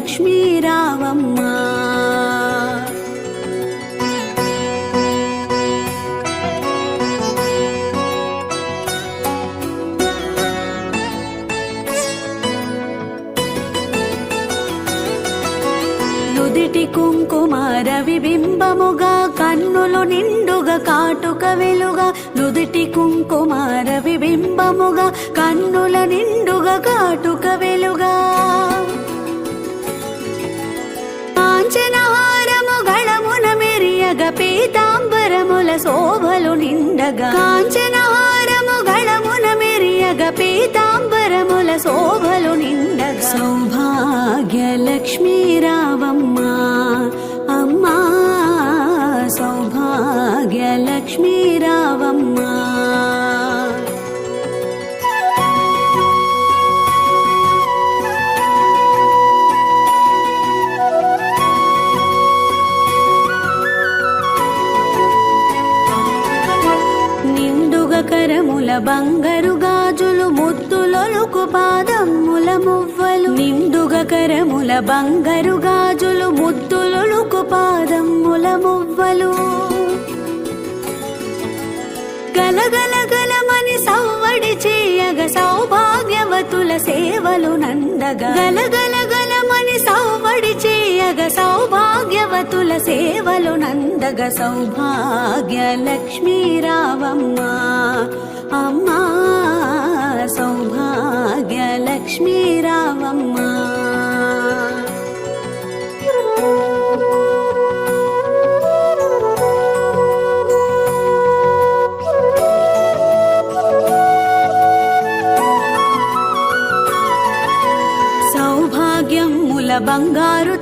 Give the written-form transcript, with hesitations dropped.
లక్ష్మీ రావమ్మ. నుదిటి కుంకుమ రవిబింబముగా కన్నులు నిండుగా కాటుక వెలుగా. నుదిటి కుంకుమ రవిబింబముగా కన్నుల నిండుగా కాటుక వెలుగా. కాంచనహారము గళమున మెరియగ పీతాంబరముల శోభలు నిండగా. కాంచనహారము గళమున మెరియగ పీతాంబరముల శోభలు నిండగా. సౌభాగ్య లక్ష్మీ రావమ్మ అమ్మా, సౌభాగ్య లక్ష్మీ రావమ్మ. నిండుగా కరముల బంగారు గాజులు ముద్దులొలుకు పాదమ్ముల మువ్వలు. నిండుగా కరముల బంగారు గాజులు ముద్దులొలుకు పాదమ్ముల మువ్వలు. గలగల గలమని సవ్వడి చేయగ సౌభాగ్యవతుల సేవలు నందగా. గలగల గలమని సవ్వడి చేయగ సౌభాగ్యవతుల సేవలు నందగ. సౌభాగ్య లక్ష్మీ రావమ్మ అమ్మా, సౌభాగ్య లక్ష్మీ రావమ్మ. సౌభాగ్యముల బంగారు